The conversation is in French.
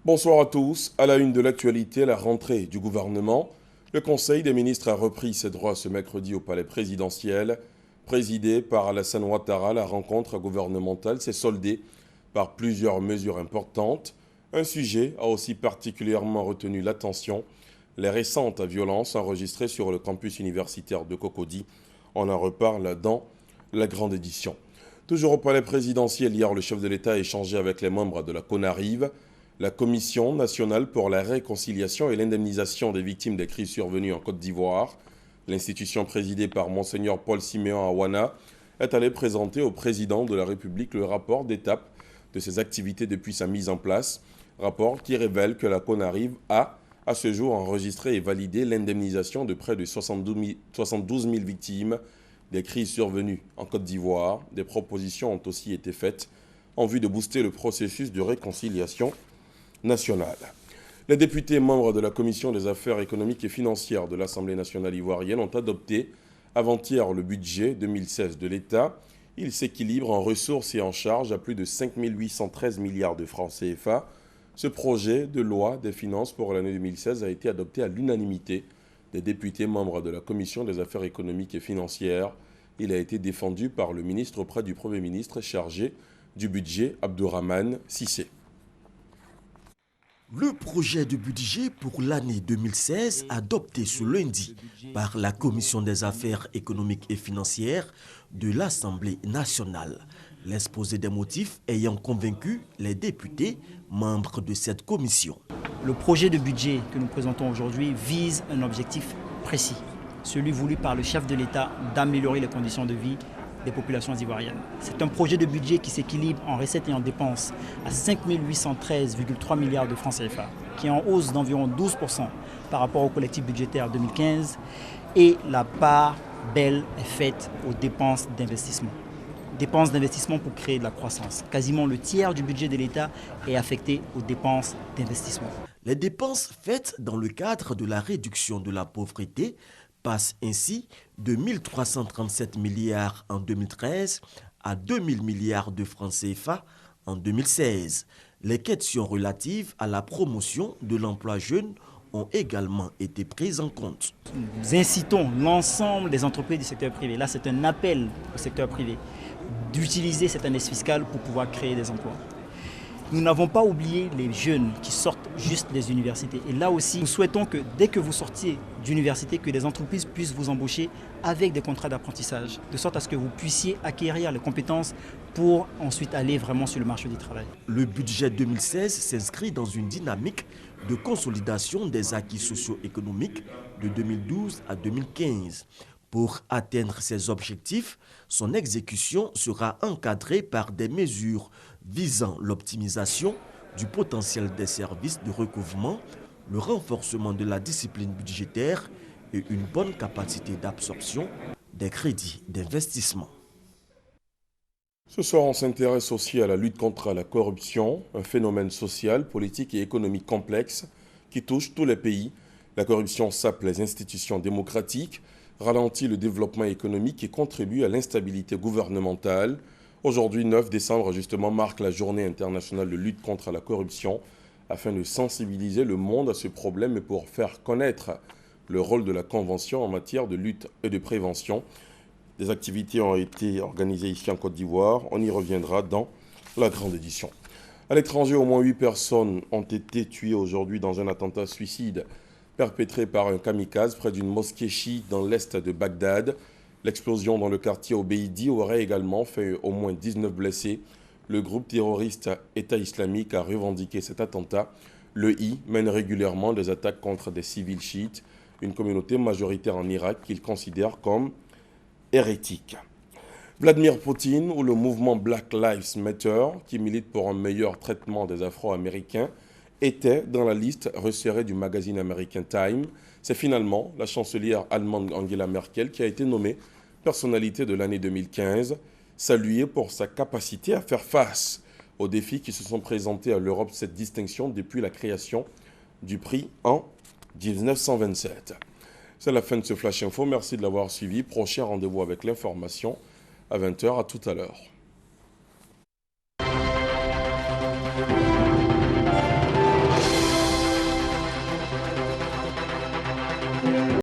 Bonsoir à tous. À la une de l'actualité, la rentrée du gouvernement. Le Conseil des ministres a repris ses droits ce mercredi au palais présidentiel. Présidé par Alassane Ouattara, la rencontre gouvernementale s'est soldée par plusieurs mesures importantes. Un sujet a aussi particulièrement retenu l'attention, les récentes violences enregistrées sur le campus universitaire de Cocody. On en reparle dans la grande édition. Toujours au palais présidentiel, hier, le chef de l'État a échangé avec les membres de la CONARIV, la Commission nationale pour la réconciliation et l'indemnisation des victimes des crises survenues en Côte d'Ivoire. L'institution présidée par Monseigneur Paul Siméon Awana est allée présenter au président de la République le rapport d'étape de ses activités depuis sa mise en place. Rapport qui révèle que la CONARIV a, à ce jour, enregistré et validé l'indemnisation de près de 72 000 victimes des crises survenues en Côte d'Ivoire. Des propositions ont aussi été faites en vue de booster le processus de réconciliation nationale. Les députés membres de la Commission des affaires économiques et financières de l'Assemblée nationale ivoirienne ont adopté avant-hier le budget 2016 de l'État. Il s'équilibre en ressources et en charges à plus de 5 813 milliards de francs CFA. Ce projet de loi des finances pour l'année 2016 a été adopté à l'unanimité des députés membres de la Commission des affaires économiques et financières. Il a été défendu par le ministre auprès du Premier ministre chargé du budget, Abdourahmane Cissé. Le projet de budget pour l'année 2016, adopté ce lundi par la Commission des affaires économiques et financières de l'Assemblée nationale. L'exposé des motifs ayant convaincu les députés membres de cette commission. Le projet de budget que nous présentons aujourd'hui vise un objectif précis, celui voulu par le chef de l'État d'améliorer les conditions de vie des populations ivoiriennes. C'est un projet de budget qui s'équilibre en recettes et en dépenses à 5 813,3 milliards de francs CFA, qui est en hausse d'environ 12% par rapport au collectif budgétaire 2015, et la part belle est faite aux dépenses d'investissement. Dépenses d'investissement pour créer de la croissance. Quasiment le tiers du budget de l'État est affecté aux dépenses d'investissement. Les dépenses faites dans le cadre de la réduction de la pauvreté passent ainsi de 1 337 milliards en 2013 à 2 000 milliards de francs CFA en 2016. Les questions relatives à la promotion de l'emploi jeune ont également été prises en compte. Nous incitons l'ensemble des entreprises du secteur privé, là c'est un appel au secteur privé, d'utiliser cette année fiscale pour pouvoir créer des emplois. Nous n'avons pas oublié les jeunes qui sortent juste des universités. Et là aussi, nous souhaitons que dès que vous sortiez d'université, que les entreprises puissent vous embaucher avec des contrats d'apprentissage, de sorte à ce que vous puissiez acquérir les compétences pour ensuite aller vraiment sur le marché du travail. Le budget 2016 s'inscrit dans une dynamique de consolidation des acquis socio-économiques de 2012 à 2015. Pour atteindre ces objectifs, son exécution sera encadrée par des mesures visant l'optimisation du potentiel des services de recouvrement, le renforcement de la discipline budgétaire et une bonne capacité d'absorption des crédits d'investissement. Ce soir, on s'intéresse aussi à la lutte contre la corruption, un phénomène social, politique et économique complexe qui touche tous les pays. La corruption sape les institutions démocratiques, ralentit le développement économique et contribue à l'instabilité gouvernementale. Aujourd'hui, 9 décembre, justement, marque la journée internationale de lutte contre la corruption afin de sensibiliser le monde à ce problème et pour faire connaître le rôle de la Convention en matière de lutte et de prévention. Des activités ont été organisées ici en Côte d'Ivoire. On y reviendra dans la grande édition. À l'étranger, au moins 8 personnes ont été tuées aujourd'hui dans un attentat suicide perpétré par un kamikaze près d'une mosquée chiite dans l'est de Bagdad. L'explosion dans le quartier Obeidi aurait également fait au moins 19 blessés. Le groupe terroriste État islamique a revendiqué cet attentat. Le I mène régulièrement des attaques contre des civils chiites, une communauté majoritaire en Irak qu'il considère comme hérétique. Vladimir Poutine ou le mouvement Black Lives Matter, qui milite pour un meilleur traitement des Afro-Américains, était dans la liste resserrée du magazine américain Time. C'est finalement la chancelière allemande Angela Merkel qui a été nommée personnalité de l'année 2015, saluée pour sa capacité à faire face aux défis qui se sont présentés à l'Europe, cette distinction depuis la création du prix en 1927. C'est la fin de ce Flash Info. Merci de l'avoir suivi. Prochain rendez-vous avec l'information à 20 h. À tout à l'heure.